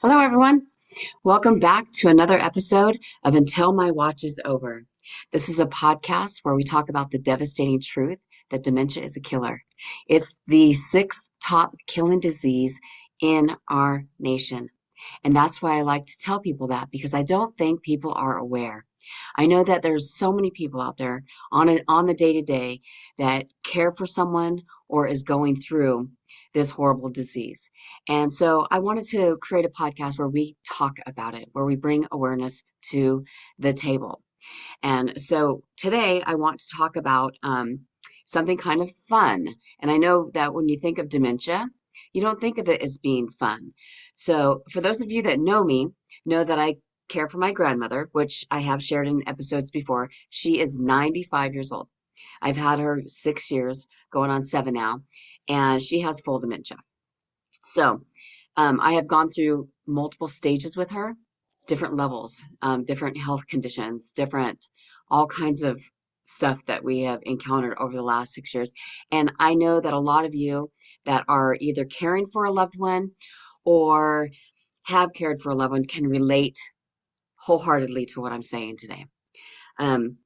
Hello, everyone. Welcome back to another episode of Until My Watch is Over. This is a podcast where we talk about the devastating truth that dementia is a killer. It's the sixth top killing disease in our nation. And that's why I like to tell people that because I don't think people are aware. I know that there's so many people out there on the day to day that care for someone or is going through this horrible disease. And so I wanted to create a podcast where we talk about it, where we bring awareness to the table. And so today I want to talk about something kind of fun. And I know that when you think of dementia, you don't think of it as being fun. So for those of you that know me, know that I care for my grandmother, which I have shared in episodes before. She is 95 years old. I've had her 6 years, going on 7 now, and she has full dementia. So I have gone through multiple stages with her, different levels, different health conditions, different all kinds of stuff that we have encountered over the last 6 years. And I know that a lot of you that are either caring for a loved one or have cared for a loved one can relate wholeheartedly to what I'm saying today. Um,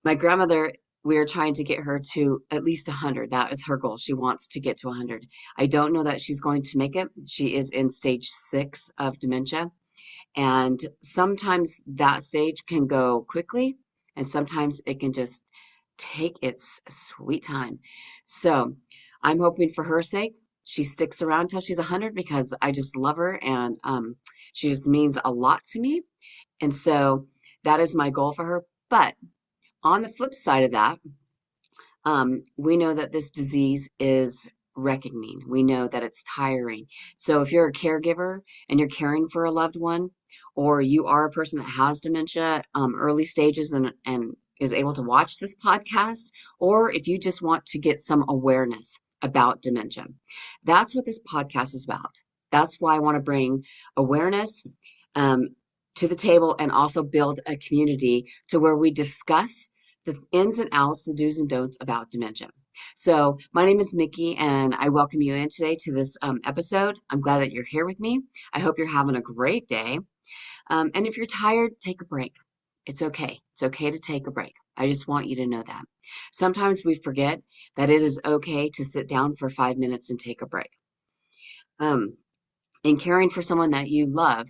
my grandmother, we are trying to get her to at least 100. That is her goal. She wants to get to 100. I don't know that she's going to make it. She is in stage 6 of dementia. And sometimes that stage can go quickly, and sometimes it can just take its sweet time. So I'm hoping for her sake, she sticks around till she's 100 because I just love her and she just means a lot to me. And so that is my goal for her. But on the flip side of that, we know that this disease is reckoning. We know that it's tiring. So if you're a caregiver and you're caring for a loved one, or you are a person that has dementia, early stages and is able to watch this podcast, or if you just want to get some awareness about dementia, that's what this podcast is about. That's why I want to bring awareness um, to the table and also build a community to where we discuss the ins and outs, the do's and don'ts about dementia. So, my name is Mickey, and I welcome you in today to this episode. I'm glad that you're here with me. I hope you're having a great day. And if you're tired, take a break. It's okay. It's okay to take a break. I just want you to know that. Sometimes we forget that it is okay to sit down for 5 minutes and take a break. Um, in caring for someone that you love,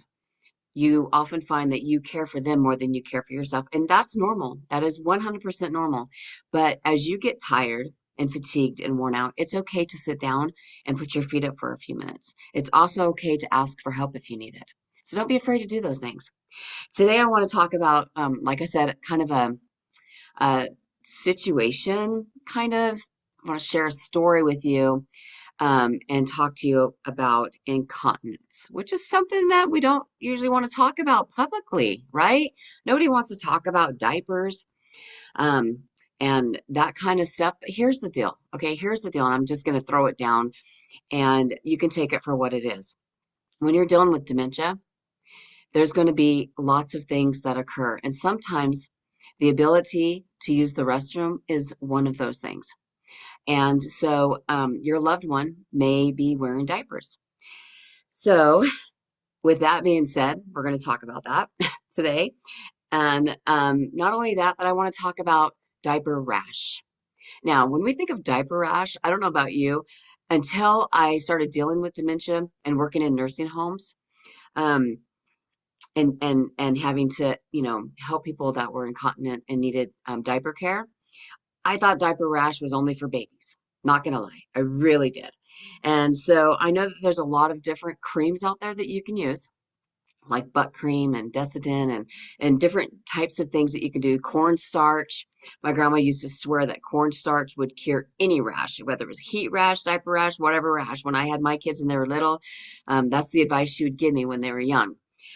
you often find that you care for them more than you care for yourself. And that's normal. That is 100% normal. But as you get tired and fatigued and worn out, it's okay to sit down and put your feet up for a few minutes. It's also okay to ask for help if you need it. So don't be afraid to do those things. Today, I want to talk about, like I said, kind of a situation, kind of. I want to share a story with you and talk to you about incontinence, which is something that we don't usually want to talk about publicly, right? Nobody wants to talk about diapers um, and that kind of stuff. But here's the deal. Okay, here's the deal. And I'm just going to throw it down and you can take it for what it is. When you're dealing with dementia, there's going to be lots of things that occur. And sometimes the ability to use the restroom is one of those things. And so your loved one may be wearing diapers. So, with that being said, we're going to talk about that today. And not only that, but I want to talk about diaper rash. Now, when we think of diaper rash, I don't know about you, until I started dealing with dementia and working in nursing homes, um, and having to help people that were incontinent and needed diaper care, I thought diaper rash was only for babies. Not gonna lie, I really did. And so I know that there's a lot of different creams out there that you can use, like butt cream and Desitin and different types of things that you can do. Cornstarch. My grandma used to swear that cornstarch would cure any rash, whether it was heat rash, diaper rash, whatever rash. When I had my kids and they were little, that's the advice she would give me when they were young.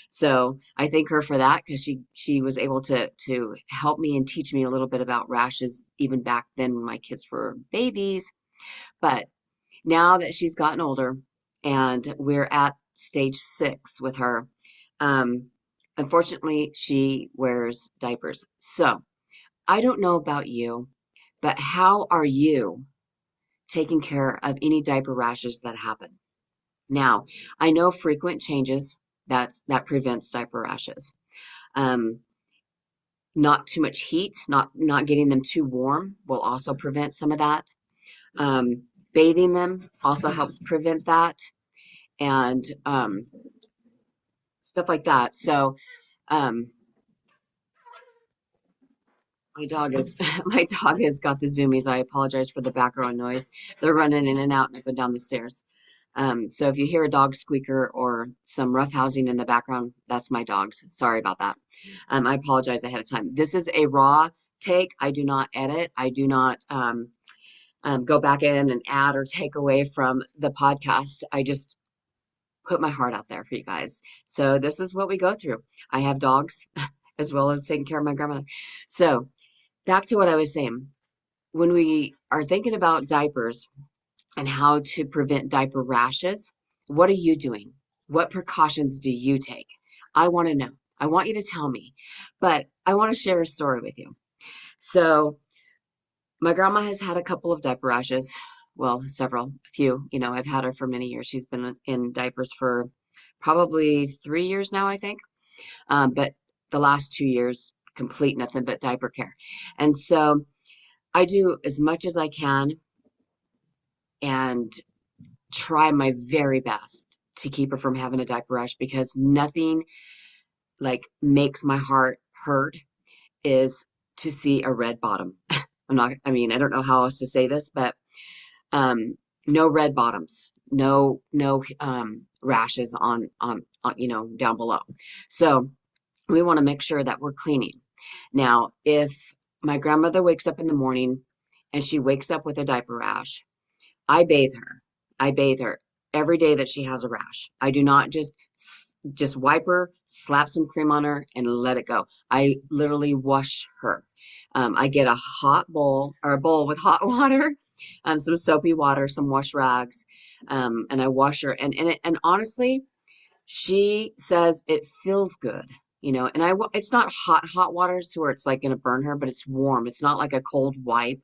So I thank her for that because she was able to help me and teach me a little bit about rashes even back then when my kids were babies. But now that she's gotten older and we're at stage 6 with her, um, unfortunately, she wears diapers. So I don't know about you, but how are you taking care of any diaper rashes that happen? Now, I know frequent changes. That prevents diaper rashes. Um, Not too much heat, not getting them too warm will also prevent some of that. Bathing them also helps prevent that, and stuff like that. So um, my dog is my dog has got the zoomies. I apologize for the background noise. They're running in and out and up and down the stairs. So if you hear a dog squeaker or some rough housing in the background, that's my dogs. Sorry about that. I apologize ahead of time. This is a raw take. I do not edit. I do not go back in and add or take away from the podcast. I just put my heart out there for you guys. So this is what we go through. I have dogs as well as taking care of my grandmother. So back to what I was saying. When we are thinking about diapers and how to prevent diaper rashes, what are you doing? What precautions do you take? I want to know. I want you to tell me, but I want to share a story with you. So my grandma has had a couple of diaper rashes. Well, several, a few. I've had her for many years. She's been in diapers for probably 3 years now, I think. But the last 2 years, complete nothing but diaper care. And so I do as much as I can and try my very best to keep her from having a diaper rash, because nothing like makes my heart hurt is to see a red bottom. I don't know how else to say this, but no red bottoms, no rashes on down below. So we want to make sure that we're cleaning. Now, if my grandmother wakes up in the morning and she wakes up with a diaper rash, I bathe her. I bathe her every day that she has a rash. I do not just wipe her, slap some cream on her, and let it go. I literally wash her. I get a hot bowl or a bowl with hot water, some soapy water, some wash rags, and I wash her. And honestly, she says it feels good. It's not hot water to where it's like going to burn her, but it's warm. It's not like a cold wipe.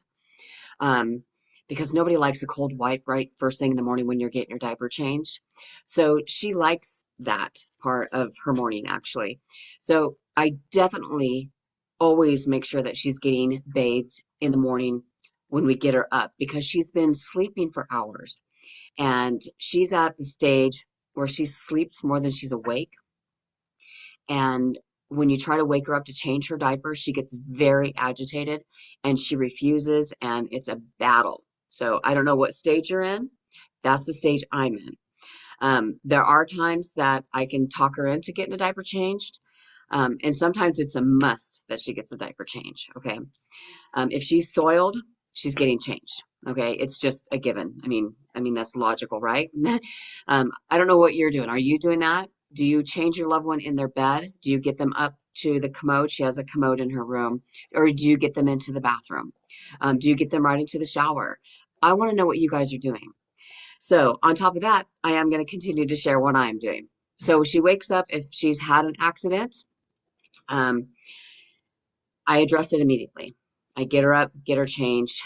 Um, because nobody likes a cold wipe right first thing in the morning when you're getting your diaper changed. So she likes that part of her morning, actually. So I definitely always make sure that she's getting bathed in the morning when we get her up, because she's been sleeping for hours and she's at the stage where she sleeps more than she's awake. And when you try to wake her up to change her diaper, she gets very agitated and she refuses, and it's a battle. So I don't know what stage you're in. That's the stage I'm in. There are times that I can talk her into getting a diaper changed. And sometimes it's a must that she gets a diaper change. Okay. If she's soiled, she's getting changed. Okay, it's just a given. I mean that's logical, right? I don't know what you're doing. Are you doing that? Do you change your loved one in their bed? Do you get them up to the commode? She has a commode in her room, or do you get them into the bathroom? Do you get them right into the shower? I want to know what you guys are doing. So on top of that, I am going to continue to share what I'm doing. So she wakes up if she's had an accident. Um, I address it immediately. I get her up, get her changed,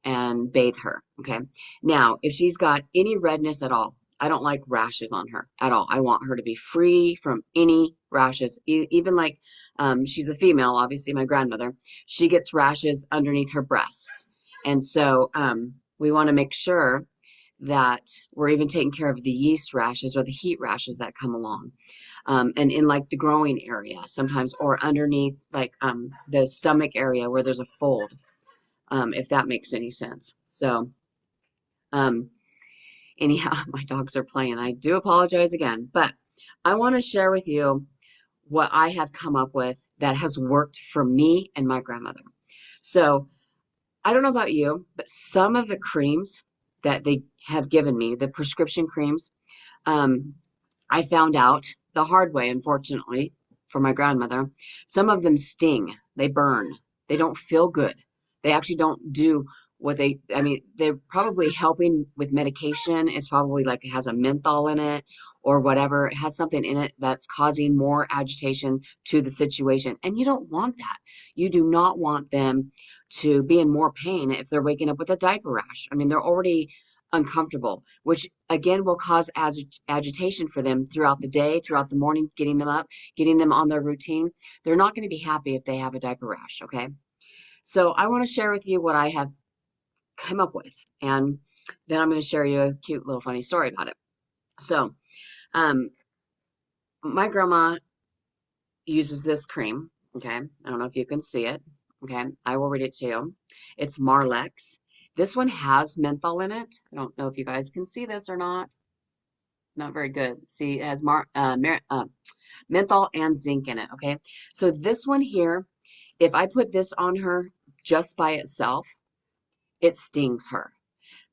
and bathe her. Okay. Now, if she's got any redness at all, I don't like rashes on her at all. I want her to be free from any rashes. Even like she's a female, obviously, my grandmother, she gets rashes underneath her breasts. And so we want to make sure that we're even taking care of the yeast rashes or the heat rashes that come along. And in like the growing area sometimes, or underneath like the stomach area where there's a fold, if that makes any sense. So um, anyhow, my dogs are playing. I do apologize again, but I want to share with you what I have come up with that has worked for me and my grandmother. So I don't know about you, but some of the creams that they have given me, the prescription creams, um, I found out the hard way, unfortunately, for my grandmother. Some of them sting, they burn, they don't feel good. They actually don't do they're probably helping with medication. It's probably like it has a menthol in it or whatever. It has something in it that's causing more agitation to the situation. And you don't want that. You do not want them to be in more pain if they're waking up with a diaper rash. I mean, they're already uncomfortable, which again will cause agitation for them throughout the day, throughout the morning, getting them up, getting them on their routine. They're not going to be happy if they have a diaper rash, okay? So I want to share with you what I have come up with, and then I'm going to share you a cute little funny story about it. So, um, my grandma uses this cream, okay? I don't know if you can see it, okay? I will read it to you. It's Marlex. This one has menthol in it. I don't know if you guys can see this or not. Not very good. See, it has menthol and zinc in it, okay? So this one here, if I put this on her just by itself, it stings her.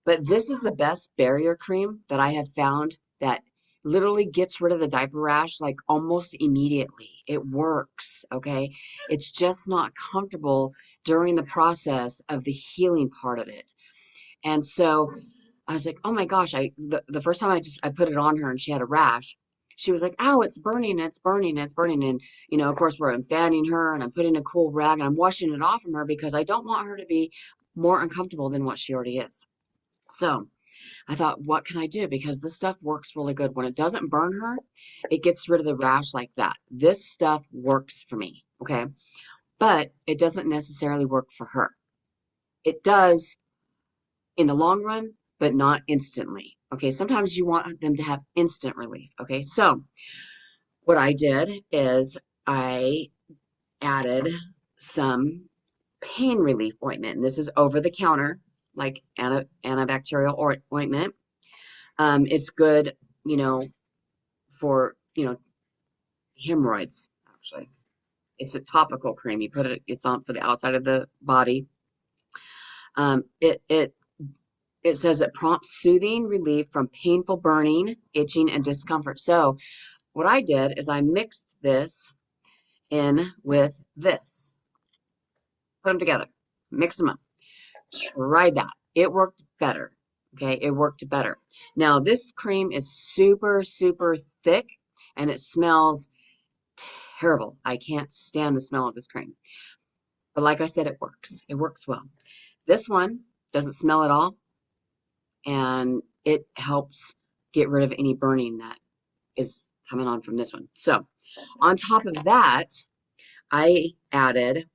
But this is the best barrier cream that I have found that literally gets rid of the diaper rash like almost immediately. It works, okay? It's just not comfortable during the process of the healing part of it. And so I was like, oh my gosh, the first time I put it on her and she had a rash, she was like, ow, it's burning, it's burning, it's burning. And, of course, I'm fanning her and I'm putting a cool rag and I'm washing it off from her because I don't want her to be more uncomfortable than what she already is. So I thought, what can I do? Because this stuff works really good. When it doesn't burn her, it gets rid of the rash like that. This stuff works for me, okay? But it doesn't necessarily work for her. It does in the long run, but not instantly. Okay, sometimes you want them to have instant relief. Okay, so what I did is I added some pain relief ointment. And this is over the counter, like antibacterial ointment. It's good, for, hemorrhoids, actually. It's a topical cream. You put it, it's on for the outside of the body. It says it prompts soothing relief from painful burning, itching, and discomfort. So what I did is I mixed this in with this. Put them together. Mix them up. Tried that. It worked better. Okay, it worked better. Now, this cream is super, super thick, and it smells terrible. I can't stand the smell of this cream. But like I said, it works. It works well. This one doesn't smell at all, and it helps get rid of any burning that is coming on from this one. So on top of that, I added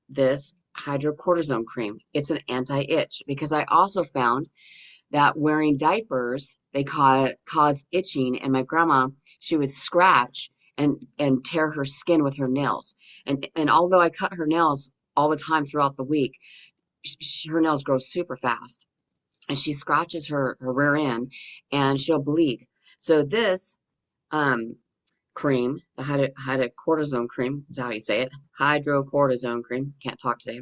this hydrocortisone cream. It's an anti-itch because I also found that wearing diapers, they cause itching, and my grandma, she would scratch and tear her skin with her nails. And although I cut her nails all the time throughout the week, her nails grow super fast. And she scratches her rear end and she'll bleed. So this cream, the hydrocortisone cream, is how you say it, hydrocortisone cream, can't talk today.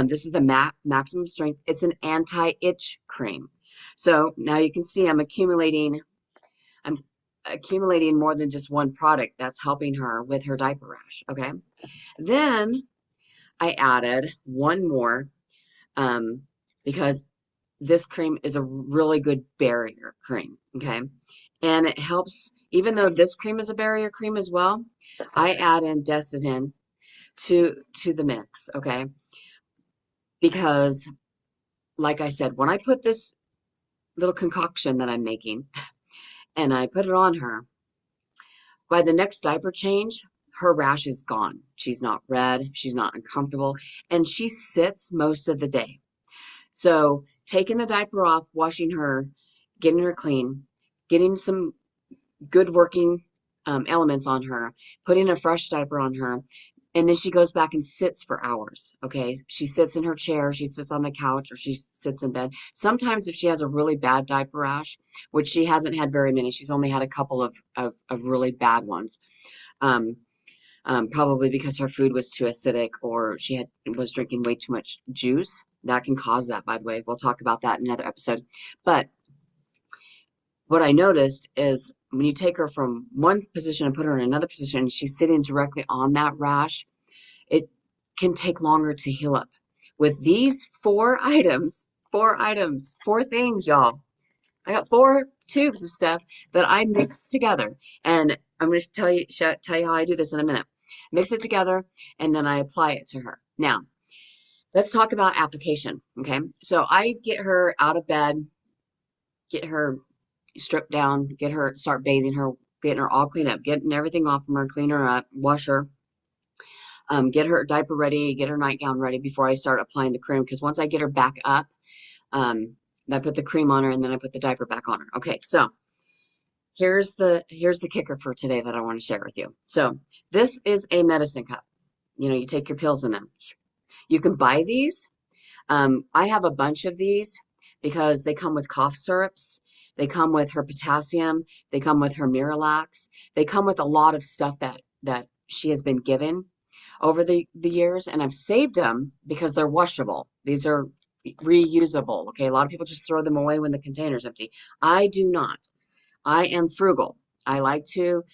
This is the maximum strength. It's an anti-itch cream. So now you can see I'm accumulating more than just one product that's helping her with her diaper rash, okay? Then I added one more because this cream is a really good barrier cream, okay? And it helps, even though this cream is a barrier cream as well, I add in Desitin to the mix, okay? Because, like I said, when I put this little concoction that I'm making and I put it on her, by the next diaper change, her rash is gone. She's not red, she's not uncomfortable, and she sits most of the day. So taking the diaper off, washing her, getting her clean, getting some good working elements on her, putting a fresh diaper on her, and then she goes back and sits for hours, okay? She sits in her chair, she sits on the couch, or she sits in bed. Sometimes if she has a really bad diaper rash, which she hasn't had very many, she's only had a couple of really bad ones, probably because her food was too acidic or she was drinking way too much juice. That can cause that, by the way. We'll talk about that in another episode. But what I noticed is when you take her from one position and put her in another position, and she's sitting directly on that rash, it can take longer to heal up. With these four things, y'all. I got 4 tubes of stuff that I mix together. And I'm going to tell you how I do this in a minute. Mix it together, and then I apply it to her. Now, let's talk about application, okay? So I get her out of bed get her stripped down, start bathing her, getting her all cleaned up, getting everything off from her, clean her up, wash her, get her diaper ready, get her nightgown ready before I start applying the cream. Because once I get her back up, I put the cream on her and then I put the diaper back on her. Okay, so here's the kicker for today that I want to share with you. So this is a medicine cup. You take your pills in them. You can buy these. I have a bunch of these because they come with cough syrups. They come with her potassium. They come with her Miralax. They come with a lot of stuff that she has been given over the years, and I've saved them because they're washable. These are reusable. Okay, a lot of people just throw them away when the container's empty. I do not. I am frugal. I like to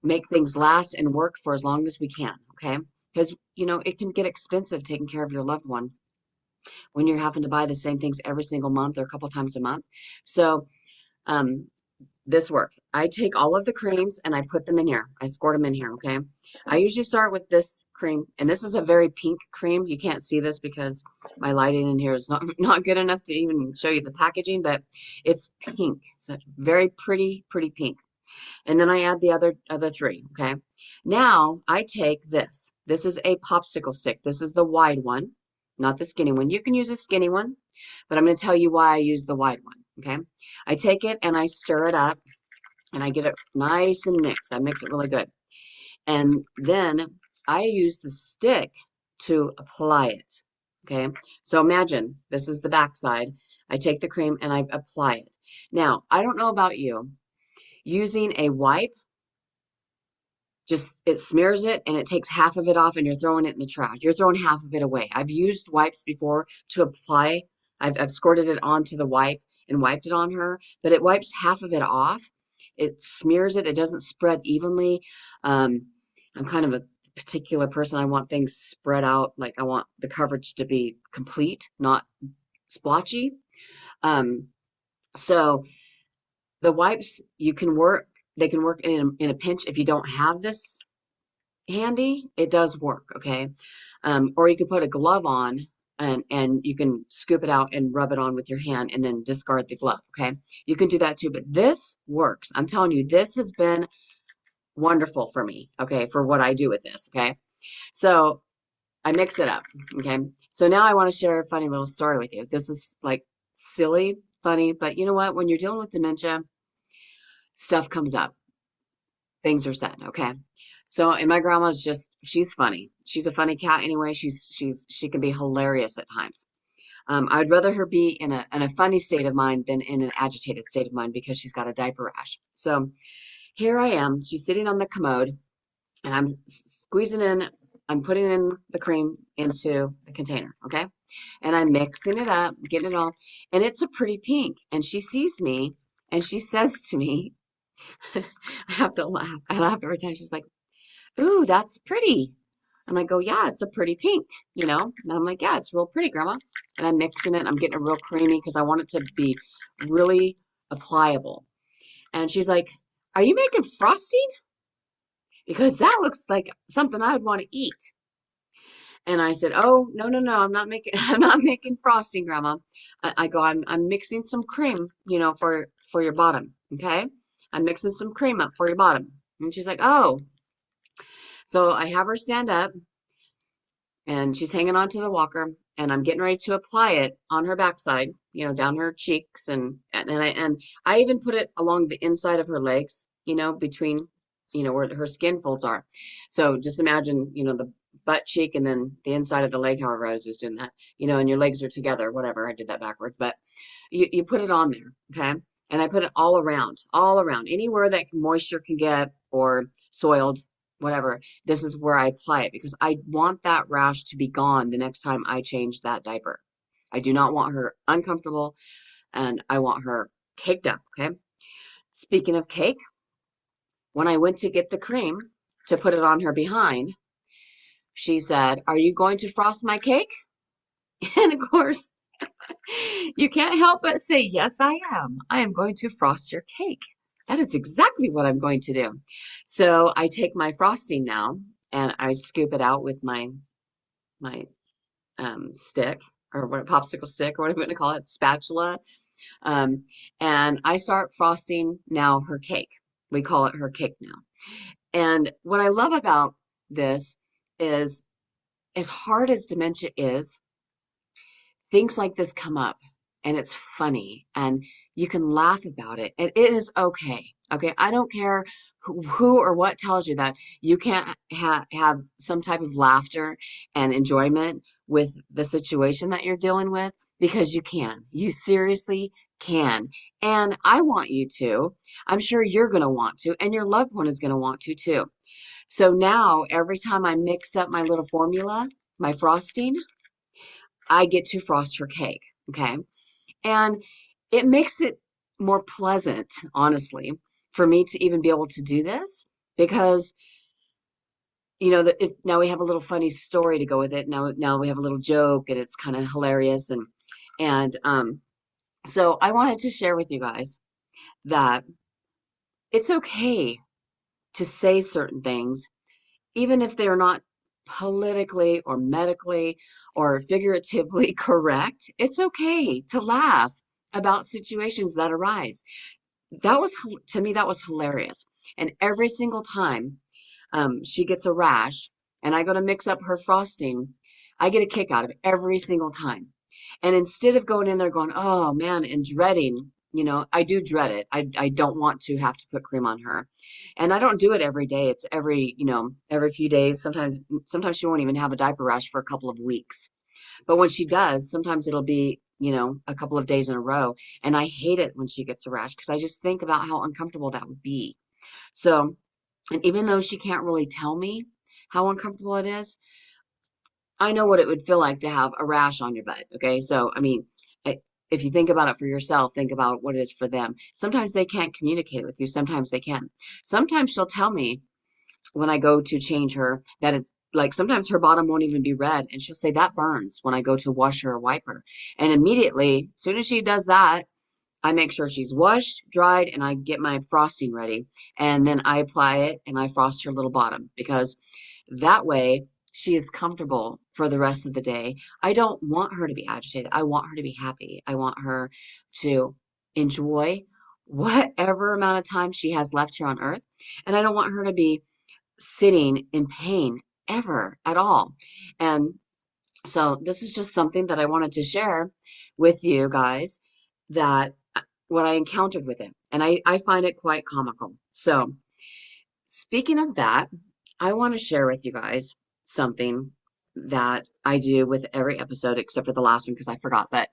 make things last and work for as long as we can. Okay, because it can get expensive taking care of your loved one when you're having to buy the same things every single month or a couple times a month. So um, this works. I take all of the creams and I put them in here. I squirt them in here, okay? I usually start with this cream, and this is a very pink cream. You can't see this because my lighting in here is not good enough to even show you the packaging, but it's pink. It's a very pretty, pretty pink. And then I add the other three, okay? Now I take this. This is a popsicle stick. This is the wide one, not the skinny one. You can use a skinny one, but I'm going to tell you why I use the wide one, okay? I take it and I stir it up and I get it nice and mixed. I mix it really good. And then I use the stick to apply it, okay? So imagine this is the back side. I take the cream and I apply it. Now, I don't know about you. Using a wipe, just it smears it and it takes half of it off and you're throwing it in the trash. You're throwing half of it away. I've used wipes before to apply. I've squirted it onto the wipe and wiped it on her, but it wipes half of it off. It smears it. It doesn't spread evenly. I'm kind of a particular person. I want things spread out. Like I want the coverage to be complete, not splotchy. Um, so the wipes they can work in a pinch if you don't have this handy. It does work, okay? Or you can put a glove on and you can scoop it out and rub it on with your hand and then discard the glove, okay? You can do that too, but this works. I'm telling you, this has been wonderful for me, okay, for what I do with this, okay? So I mix it up, okay? So now I want to share a funny little story with you. This is like silly, funny, but you know what? When you're dealing with dementia, stuff comes up. Things are said, okay? So, and my grandma's she's funny. She's a funny cat anyway. She can be hilarious at times. I'd rather her be in a funny state of mind than in an agitated state of mind because she's got a diaper rash. So here I am. She's sitting on the commode and I'm putting in the cream into the container, okay? And I'm mixing it up, getting it all, and it's a pretty pink. And she sees me and she says to me, I have to laugh. I laugh every time. She's like, "Ooh, that's pretty." And I go, "Yeah, it's a pretty pink, you know?" And I'm like, "Yeah, it's real pretty, Grandma." And I'm mixing it. And I'm getting it real creamy because I want it to be really applicable. And she's like, "Are you making frosting? Because that looks like something I would want to eat." And I said, "Oh, no, no, no, I'm not making I'm not making frosting, Grandma." I go, I'm mixing some cream, for your bottom, okay? I'm mixing some cream up for your bottom." And she's like, "Oh." So I have her stand up and she's hanging onto the walker and I'm getting ready to apply it on her backside, down her cheeks and I even put it along the inside of her legs, between, where her skin folds are. So just imagine, the butt cheek and then the inside of the leg, however I was just doing that, and your legs are together, whatever. I did that backwards, but you put it on there, okay? And I put it all around, anywhere that moisture can get or soiled, whatever. This is where I apply it because I want that rash to be gone the next time I change that diaper. I do not want her uncomfortable and I want her caked up, okay? Speaking of cake, when I went to get the cream to put it on her behind, she said, "Are you going to frost my cake?" And of course, you can't help but say, "Yes, I am. I am going to frost your cake." That is exactly what I'm going to do. So I take my frosting now and I scoop it out with my stick or what popsicle stick or whatever you want to call it, spatula. Um, and I start frosting now her cake. We call it her cake now. And what I love about this is, as hard as dementia is, things like this come up and it's funny and you can laugh about it and it is okay. Okay. I don't care who or what tells you that you can't have some type of laughter and enjoyment with the situation that you're dealing with, because you can. You seriously can. And I want you to. I'm sure you're going to want to, and your loved one is going to want to too. So now every time I mix up my little formula, my frosting, I get to frost her cake. Okay. And it makes it more pleasant, honestly, for me to even be able to do this, because, now we have a little funny story to go with it. Now we have a little joke and it's kind of hilarious. And so I wanted to share with you guys that it's okay to say certain things, even if they're not politically or medically or figuratively correct. It's okay to laugh about situations that arise. To me, that was hilarious. And every single time she gets a rash and I go to mix up her frosting, I get a kick out of it every single time. And instead of going in there going, oh man, and dreading, I do dread it. I don't want to have to put cream on her. And I don't do it every day. It's every few days. Sometimes she won't even have a diaper rash for a couple of weeks. But when she does, sometimes it'll be, a couple of days in a row. And I hate it when she gets a rash because I just think about how uncomfortable that would be. So, and even though she can't really tell me how uncomfortable it is, I know what it would feel like to have a rash on your butt. Okay. So, I mean, if you think about it for yourself, think about what it is for them. Sometimes they can't communicate with you. Sometimes they can. Sometimes she'll tell me when I go to change her that it's like sometimes her bottom won't even be red. And she'll say that burns when I go to wash her or wipe her. And immediately, as soon as she does that, I make sure she's washed, dried, and I get my frosting ready. And then I apply it and I frost her little bottom, because that way she is comfortable for the rest of the day. I don't want her to be agitated. I want her to be happy. I want her to enjoy whatever amount of time she has left here on earth. And I don't want her to be sitting in pain ever at all. And so this is just something that I wanted to share with you guys, that what I encountered with it. And I find it quite comical. So speaking of that, I want to share with you guys something that I do with every episode, except for the last one because I forgot, but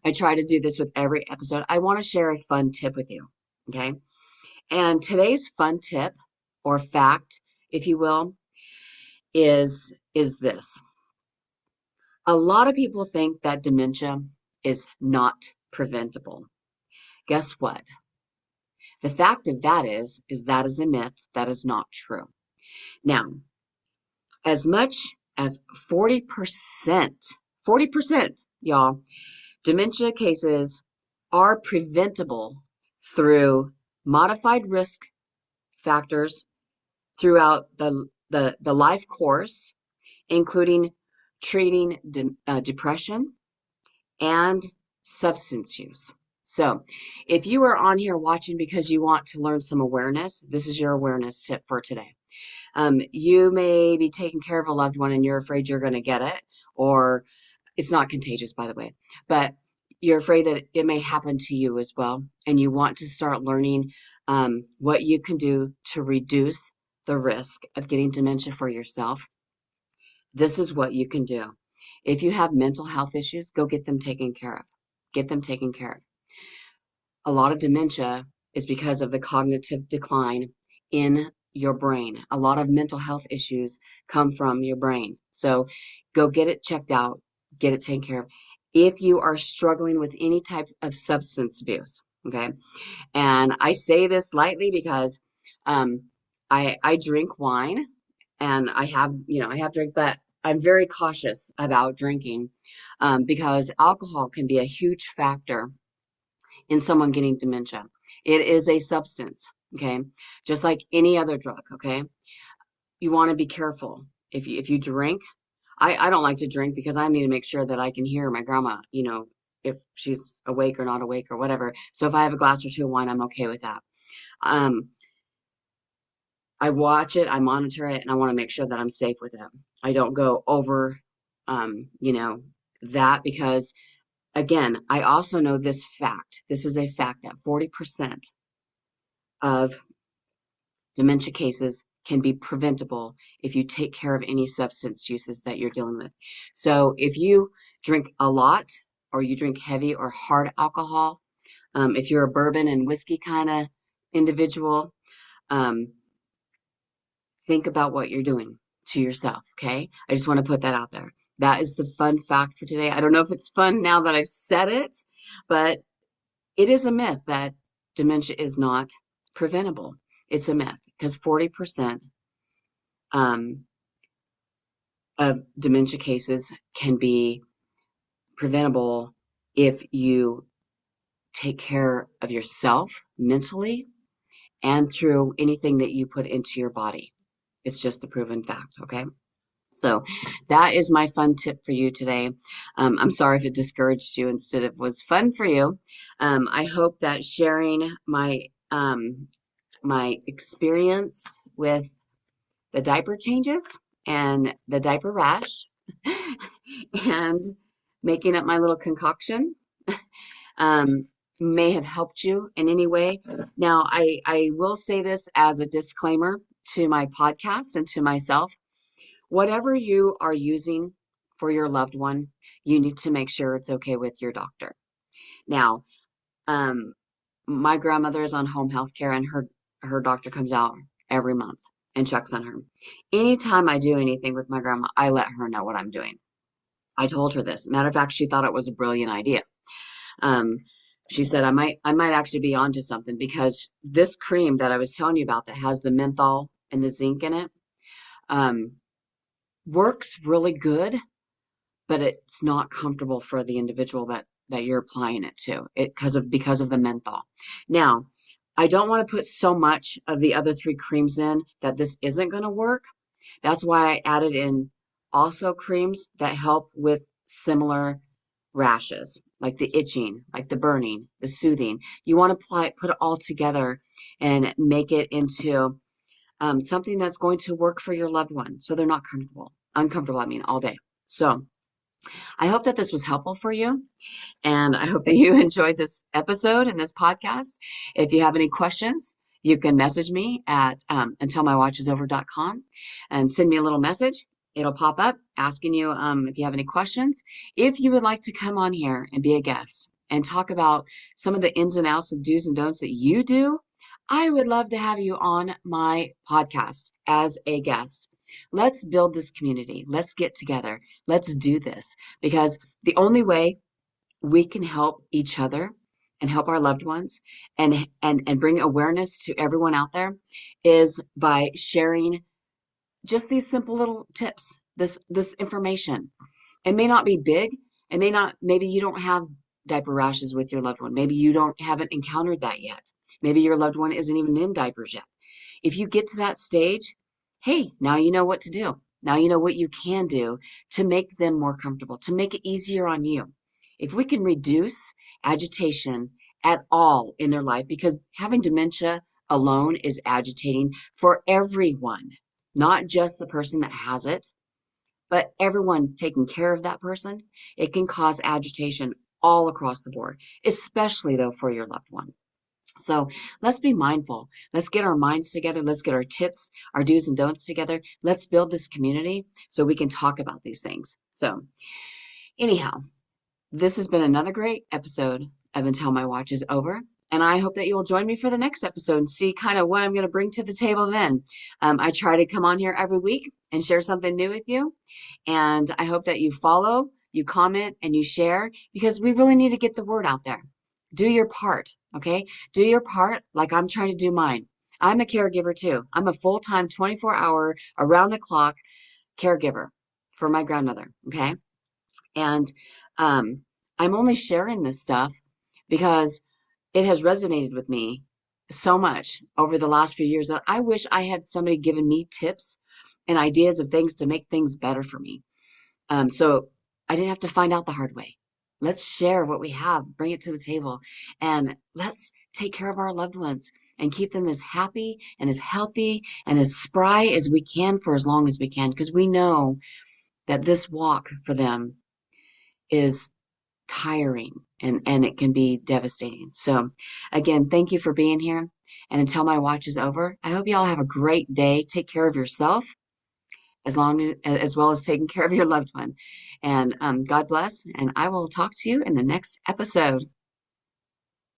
I try to do this with every episode. I want to share a fun tip with you. Okay. And today's fun tip, or fact, if you will, is this. A lot of people think that dementia is not preventable. Guess what? The fact of that is that is a myth. That is not true. Now, as much as 40%, y'all, dementia cases are preventable through modified risk factors throughout the life course, including treating depression and substance use. So, if you are on here watching because you want to learn some awareness, this is your awareness tip for today. You may be taking care of a loved one and you're afraid you're going to get it, or it's not contagious, by the way, but you're afraid that it may happen to you as well. And you want to start learning what you can do to reduce the risk of getting dementia for yourself. This is what you can do. If you have mental health issues, go get them taken care of. Get them taken care of. A lot of dementia is because of the cognitive decline in your brain. A lot of mental health issues come from your brain. So go get it checked out, get it taken care of. If you are struggling with any type of substance abuse, okay? And I say this lightly because um, I drink wine and I have drink, but I'm very cautious about drinking because alcohol can be a huge factor in someone getting dementia. It is a substance, okay? Just like any other drug, okay? You want to be careful. If you drink, I don't like to drink because I need to make sure that I can hear my grandma, if she's awake or not awake or whatever. So if I have a glass or two of wine, I'm okay with that. Um, I watch it, I monitor it, and I want to make sure that I'm safe with it. I don't go over, you know, that because again, I also know this fact. This is a fact that 40% of dementia cases can be preventable if you take care of any substance uses that you're dealing with. So if you drink a lot or you drink heavy or hard alcohol, if you're a bourbon and whiskey kind of individual, um, think about what you're doing to yourself, okay? I just want to put that out there. That is the fun fact for today. I don't know if it's fun now that I've said it, but it is a myth that dementia is not preventable. It's a myth because 40% um, of dementia cases can be preventable if you take care of yourself mentally and through anything that you put into your body. It's just a proven fact, okay? So that is my fun tip for you today. I'm sorry if it discouraged you instead of was fun for you. I hope that sharing my experience with the diaper changes and the diaper rash and making up my little concoction um, may have helped you in any way. Now, I will say this as a disclaimer to my podcast and to myself. Whatever you are using for your loved one, you need to make sure it's okay with your doctor. Now, um, my grandmother is on home health care and her doctor comes out every month and checks on her. Anytime I do anything with my grandma, I let her know what I'm doing. I told her this. Matter of fact, she thought it was a brilliant idea. Um, she said I might actually be onto something because this cream that I was telling you about that has the menthol and the zinc in it um, works really good, but it's not comfortable for the individual that you're applying it to. It because of the menthol. Now, I don't want to put so much of the other three creams in that this isn't going to work. That's why I added in also creams that help with similar rashes, like the itching, like the burning, the soothing. You want to put it all together and make it into something that's going to work for your loved one so they're not uncomfortable, I mean, all day. So I hope that this was helpful for you. And I hope that you enjoyed this episode and this podcast. If you have any questions, you can message me at untilmywatchisover.com and send me a little message. It'll pop up asking you if you have any questions. If you would like to come on here and be a guest and talk about some of the ins and outs of do's and don'ts that you do, I would love to have you on my podcast as a guest. Let's build this community. Let's get together. Let's do this because the only way we can help each other and help our loved ones and bring awareness to everyone out there is by sharing just these simple little tips, this information. It may not be big. It may not, maybe you don't have diaper rashes with your loved one. Maybe you haven't encountered that yet. Maybe your loved one isn't even in diapers yet. If you get to that stage, hey, now you know what to do. Now you know what you can do to make them more comfortable, to make it easier on you. If we can reduce agitation at all in their life, because having dementia alone is agitating for everyone, not just the person that has it, but everyone taking care of that person, it can cause agitation all across the board, especially though for your loved one. So let's be mindful. Let's get our minds together. Let's get our tips, our do's and don'ts together. Let's build this community so we can talk about these things. So anyhow, this has been another great episode of Until My Watch is Over. And I hope that you will join me for the next episode and see kind of what I'm going to bring to the table then. I try to come on here every week and share something new with you. And I hope that you follow, you comment, and you share because we really need to get the word out there. Do your part, okay? Do your part like I'm trying to do mine. I'm a caregiver too. I'm a full-time 24-hour, around-the-clock caregiver for my grandmother, okay? And I'm only sharing this stuff because it has resonated with me so much over the last few years that I wish I had somebody giving me tips and ideas of things to make things better for me. So I didn't have to find out the hard way. Let's share what we have, bring it to the table, and let's take care of our loved ones and keep them as happy and as healthy and as spry as we can for as long as we can, because we know that this walk for them is tiring and it can be devastating. So, again, thank you for being here. And until my watch is over, I hope you all have a great day. Take care of yourself as well as taking care of your loved one. And God bless. And I will talk to you in the next episode.